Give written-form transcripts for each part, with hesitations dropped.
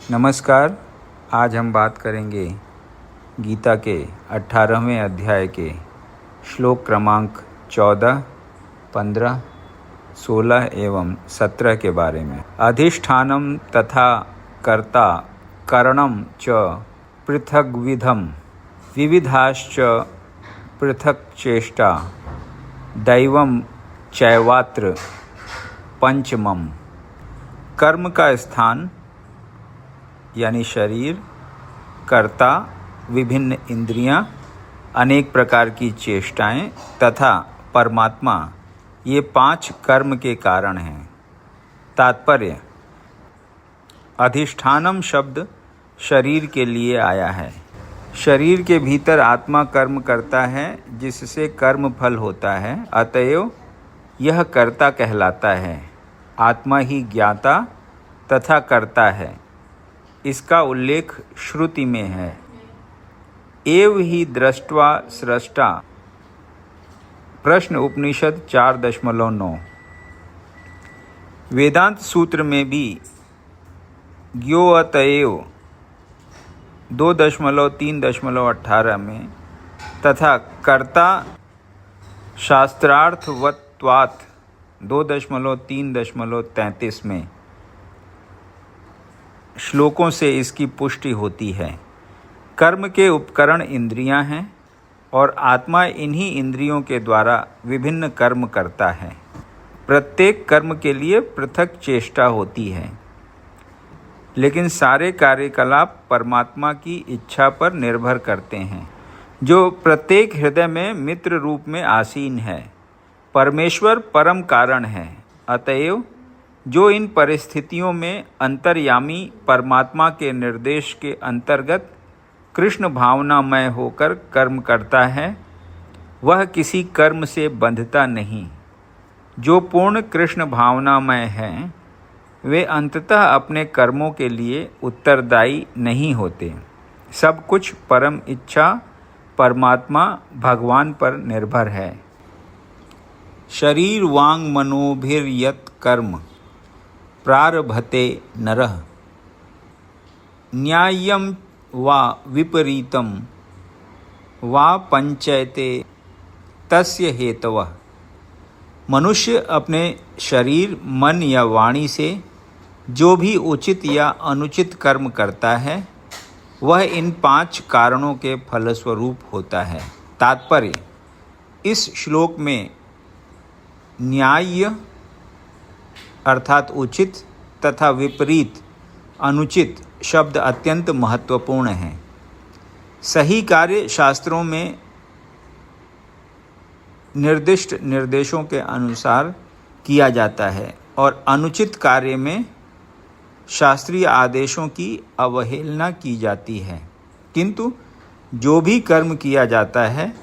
नमस्कार। आज हम बात करेंगे गीता के 18वें अध्याय के श्लोक क्रमांक 14, 15, 16 एवं 17 के बारे में। अधिष्ठानम तथा कर्ता करणम च पृथग्विधम विविधाश्च पृथक् चेष्टा दैवम चैवात्र पंचमम। कर्म का स्थान यानी शरीर, कर्ता विभिन्न इंद्रियां, अनेक प्रकार की चेष्टाएं तथा परमात्मा, ये 5 कर्म के कारण हैं। तात्पर्य: अधिष्ठानम शब्द शरीर के लिए आया है। शरीर के भीतर आत्मा कर्म करता है जिससे कर्म फल होता है, अतएव यह कर्ता कहलाता है। आत्मा ही ज्ञाता तथा कर्ता है। इसका उल्लेख श्रुति में है। एव ही दृष्ट्वा सृष्टा। प्रश्न उपनिषद 4.9। वेदांत सूत्र में भी ज्ञोअतएव 2.3.18 में तथा कर्ता शास्त्रार्थवत्वात् 2.3.33 में श्लोकों से इसकी पुष्टि होती है। कर्म के उपकरण इंद्रियां हैं और आत्मा इन्हीं इंद्रियों के द्वारा विभिन्न कर्म करता है। प्रत्येक कर्म के लिए पृथक चेष्टा होती है, लेकिन सारे कार्यकलाप परमात्मा की इच्छा पर निर्भर करते हैं, जो प्रत्येक हृदय में मित्र रूप में आसीन है। परमेश्वर परम कारण है, अतएव जो इन परिस्थितियों में अंतर्यामी परमात्मा के निर्देश के अंतर्गत कृष्ण भावनामय होकर कर्म करता है, वह किसी कर्म से बंधता नहीं। जो पूर्ण कृष्ण भावनामय हैं, वे अंततः अपने कर्मों के लिए उत्तरदायी नहीं होते। सब कुछ परम इच्छा परमात्मा भगवान पर निर्भर है। शरीर वांग मनोभिर्यत् कर्म प्रारभते नरः न्याय्यं वा विपरीतं वा पंचयते तस्य हेतवः। मनुष्य अपने शरीर, मन या वाणी से जो भी उचित या अनुचित कर्म करता है, वह इन 5 कारणों के फलस्वरूप होता है। तात्पर्य: इस श्लोक में न्याय्य अर्थात उचित तथा विपरीत अनुचित शब्द अत्यंत महत्वपूर्ण हैं। सही कार्य शास्त्रों में निर्दिष्ट निर्देशों के अनुसार किया जाता है और अनुचित कार्य में शास्त्रीय आदेशों की अवहेलना की जाती है। किंतु जो भी कर्म किया जाता है,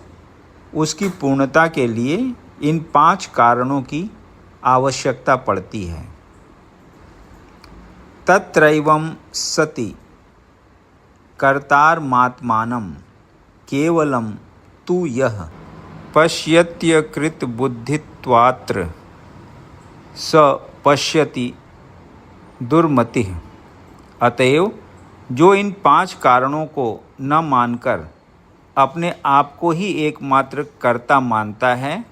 उसकी पूर्णता के लिए इन 5 कारणों की आवश्यकता पड़ती है। तत्रैवं सति कर्तारमात्मानं केवलं तु यः पश्यत्यकृत बुद्धित्वात्र स पश्यति दुर्मतिः। अतएव जो इन 5 कारणों को न मानकर अपने आप को ही एकमात्र कर्ता मानता है,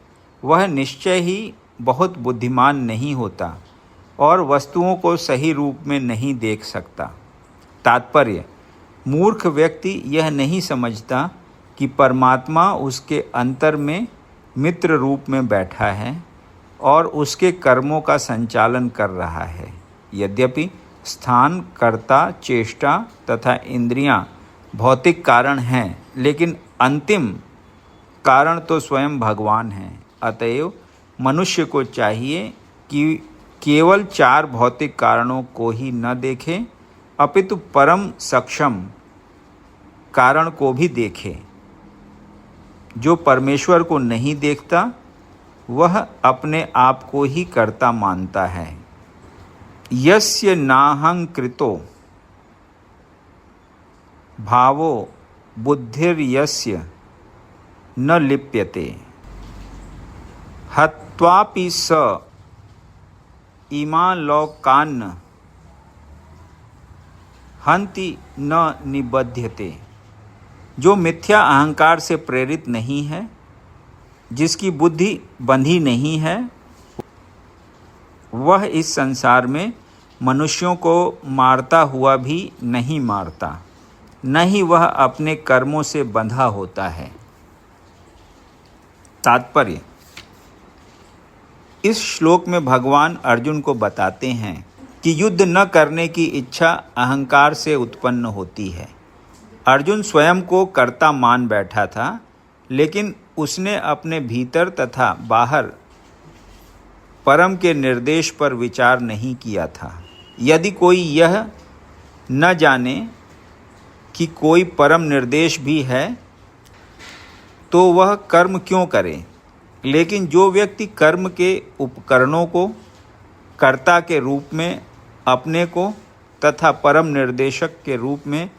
वह निश्चय ही बहुत बुद्धिमान नहीं होता और वस्तुओं को सही रूप में नहीं देख सकता। तात्पर्य: मूर्ख व्यक्ति यह नहीं समझता कि परमात्मा उसके अंतर में मित्र रूप में बैठा है और उसके कर्मों का संचालन कर रहा है। यद्यपि स्थान, कर्ता, चेष्टा तथा इंद्रियां भौतिक कारण हैं, लेकिन अंतिम कारण तो स्वयं भगवान हैं। अतएव मनुष्य को चाहिए कि केवल 4 भौतिक कारणों को ही न देखे, अपितु परम सक्षम कारण को भी देखे। जो परमेश्वर को नहीं देखता, वह अपने आप को ही कर्ता मानता है। यस्य नाहंकृतो भावो बुद्धिर्यस्य न लिप्यते हत्वापि स इमान् लोकान् हन्ति न निबध्यते। जो मिथ्या अहंकार से प्रेरित नहीं है, जिसकी बुद्धि बंधी नहीं है, वह इस संसार में मनुष्यों को मारता हुआ भी नहीं मारता, न ही वह अपने कर्मों से बंधा होता है। तात्पर्य: इस श्लोक में भगवान अर्जुन को बताते हैं कि युद्ध न करने की इच्छा अहंकार से उत्पन्न होती है। अर्जुन स्वयं को कर्ता मान बैठा था, लेकिन उसने अपने भीतर तथा बाहर परम के निर्देश पर विचार नहीं किया था। यदि कोई यह न जाने कि कोई परम निर्देश भी है, तो वह कर्म क्यों करे? लेकिन जो व्यक्ति कर्म के उपकरणों को कर्ता के रूप में अपने को तथा परम निर्देशक के रूप में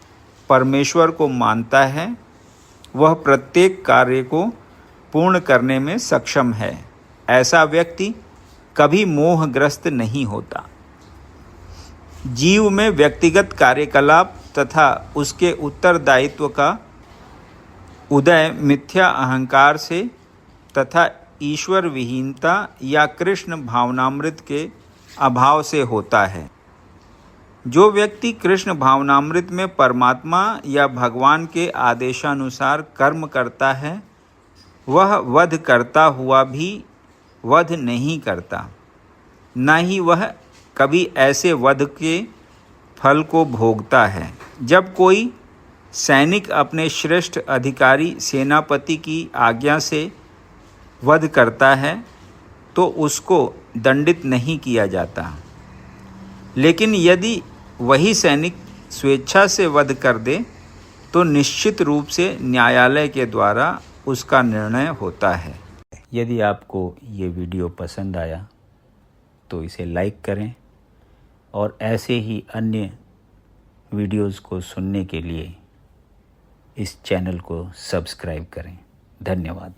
परमेश्वर को मानता है, वह प्रत्येक कार्य को पूर्ण करने में सक्षम है। ऐसा व्यक्ति कभी मोहग्रस्त नहीं होता। जीव में व्यक्तिगत कार्यकलाप तथा उसके उत्तरदायित्व का उदय मिथ्या अहंकार से तथा ईश्वर विहीनता या कृष्ण भावनामृत के अभाव से होता है। जो व्यक्ति कृष्ण भावनामृत में परमात्मा या भगवान के आदेशानुसार कर्म करता है, वह वध करता हुआ भी वध नहीं करता, न ही वह कभी ऐसे वध के फल को भोगता है। जब कोई सैनिक अपने श्रेष्ठ अधिकारी सेनापति की आज्ञा से वध करता है, तो उसको दंडित नहीं किया जाता। लेकिन यदि वही सैनिक स्वेच्छा से वध कर दे, तो निश्चित रूप से न्यायालय के द्वारा उसका निर्णय होता है। यदि आपको ये वीडियो पसंद आया तो इसे लाइक करें और ऐसे ही अन्य वीडियोज़ को सुनने के लिए इस चैनल को सब्सक्राइब करें। धन्यवाद।